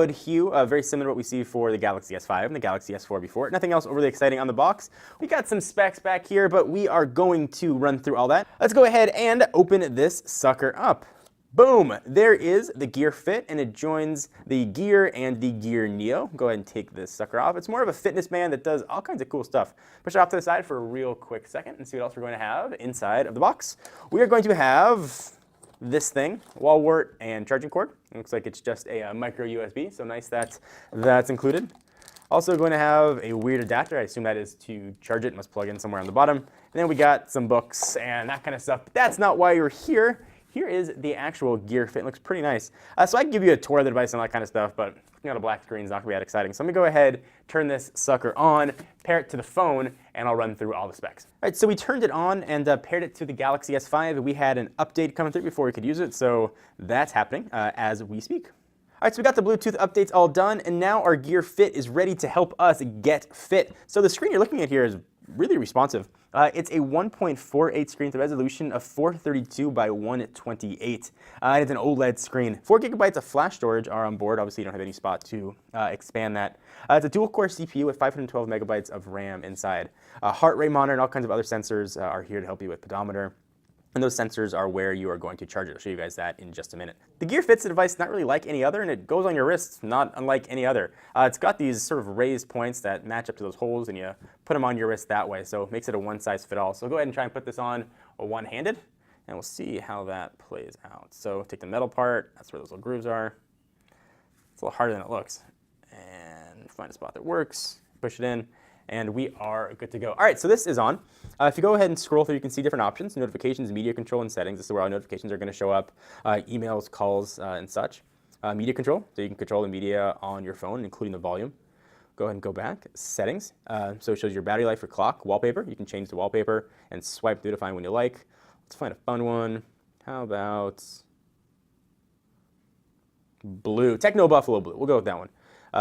Wood hue, very similar to what we see for the Galaxy S5 and the Galaxy S4 before. Nothing else overly exciting on the box. We got some specs back here, but we are going to run through all that. Let's go ahead and open this sucker up. Boom! There is the Gear Fit, and it joins the Gear and the Gear Neo. Go ahead and take this sucker off. It's more of a fitness band that does all kinds of cool stuff. Push it off to the side for a real quick second and see what else we're going to have inside of the box. We are going to have this thing, wall wart and charging cord. It looks like it's just a micro USB, so nice that that's included. Also going to have a weird adapter. I assume that is to charge it. It must plug in somewhere on the bottom. And then we got some books and that kind of stuff. But that's not why you're here. Here is the actual Gear Fit. It looks pretty nice. So I can give you a tour of the device and all that kind of stuff, but looking at a black screen is not going to be that exciting. So I'm going to go ahead, turn this sucker on, pair it to the phone, and I'll run through all the specs. All right, so we turned it on and paired it to the Galaxy S5. We had an update coming through before we could use it, so that's happening as we speak. All right, so we got the Bluetooth updates all done, and now our Gear Fit is ready to help us get fit. So the screen you're looking at here is really responsive. It's a 1.48 screen with a resolution of 432 by 128. And it's an OLED screen. 4 gigabytes of flash storage are on board. Obviously, you don't have any spot to expand that. It's a dual-core CPU with 512 megabytes of RAM inside. Heart rate monitor and all kinds of other sensors are here to help you with pedometer. And those sensors are where you are going to charge it. I'll show you guys that in just a minute. The Gear Fit's a device not really like any other, and it goes on your wrists not unlike any other. It's got these sort of raised points that match up to those holes, and you put them on your wrist that way, so it makes it a one-size-fit-all. So go ahead and try and put this on one-handed, and we'll see how that plays out. So take the metal part, that's where those little grooves are. It's a little harder than it looks. And find a spot that works, push it in, and we are good to go. All right, so this is on. If you go ahead and scroll through, you can see different options: notifications, media control, and settings. This is where our notifications are going to show up, emails, calls, and such. Media control, so you can control the media on your phone, including the volume. Go ahead and go back. Settings, so it shows your battery life for clock. Wallpaper, you can change the wallpaper and swipe through to find one you like. Let's find a fun one. How about blue? Techno Buffalo Blue. We'll go with that one.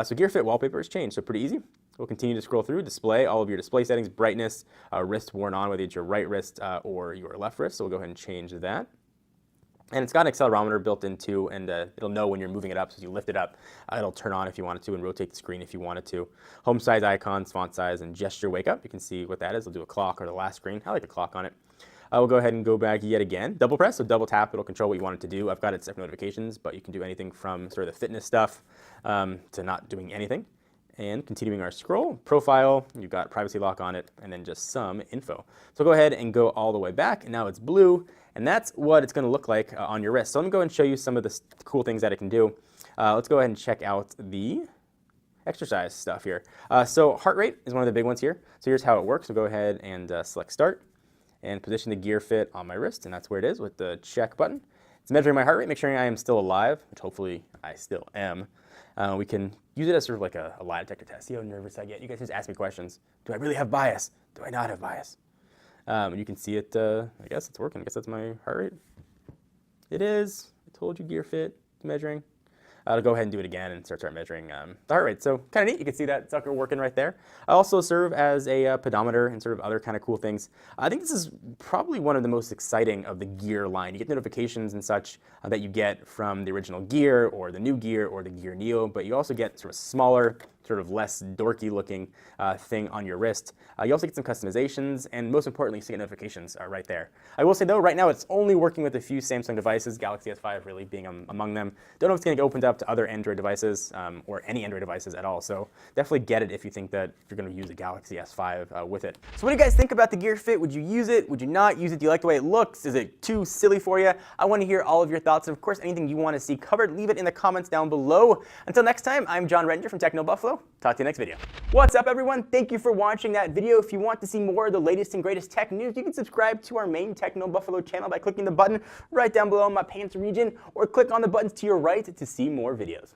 So Gear Fit wallpaper has changed, so pretty easy. We'll continue to scroll through, display, all of your display settings, brightness, wrist worn on, whether it's your right wrist or your left wrist. So we'll go ahead and change that. And it's got an accelerometer built into, and it'll know when you're moving it up. So as you lift it up, it'll turn on if you wanted to and rotate the screen if you wanted to. Home size icons, font size, and gesture wake up. You can see what that is. It'll do a clock or the last screen. I like the clock on it. We'll go ahead and go back yet again. Double press, so double tap, it'll control what you want it to do. I've got it set for notifications, but you can do anything from sort of the fitness stuff to not doing anything. And continuing our scroll, profile, you've got privacy lock on it, and then just some info. So go ahead and go all the way back, and now it's blue, and that's what it's going to look like on your wrist. So let me go ahead and show you some of the cool things that it can do. Let's go ahead and check out the exercise stuff here. So heart rate is one of the big ones here. So here's how it works. So go ahead and select start, and position the Gear Fit on my wrist, and that's where it is with the check button. It's measuring my heart rate, make sure I am still alive, which hopefully I still am. We can use it as sort of like a lie detector test. See how nervous I get. You guys just ask me questions. Do I really have bias? Do I not have bias? And you can see it, I guess it's working. I guess that's my heart rate. It is. I told you Gear Fit is measuring. I'll go ahead and do it again and start measuring the heart rate. So kind of neat. You can see that sucker working right there. I also serve as a pedometer and sort of other kind of cool things. I think this is probably one of the most exciting of the Gear line. You get notifications and such that you get from the original Gear or the new Gear or the Gear Neo, but you also get sort of smaller, sort of less dorky looking thing on your wrist. You also get some customizations, and most importantly, you see notifications right there. I will say though, right now it's only working with a few Samsung devices, Galaxy S5 really being among them. Don't know if it's going to get opened up to other Android devices or any Android devices at all, so definitely get it if you think that you're going to use a Galaxy S5 with it. So what do you guys think about the Gear Fit? Would you use it? Would you not use it? Do you like the way it looks? Is it too silly for you? I want to hear all of your thoughts, and of course anything you want to see covered, leave it in the comments down below. Until next time, I'm John Redinger from Techno Buffalo. Talk to you next video. What's up, everyone? Thank you for watching that video. If you want to see more of the latest and greatest tech news, you can subscribe to our main Techno Buffalo channel by clicking the button right down below in my pants region, or click on the buttons to your right to see more videos.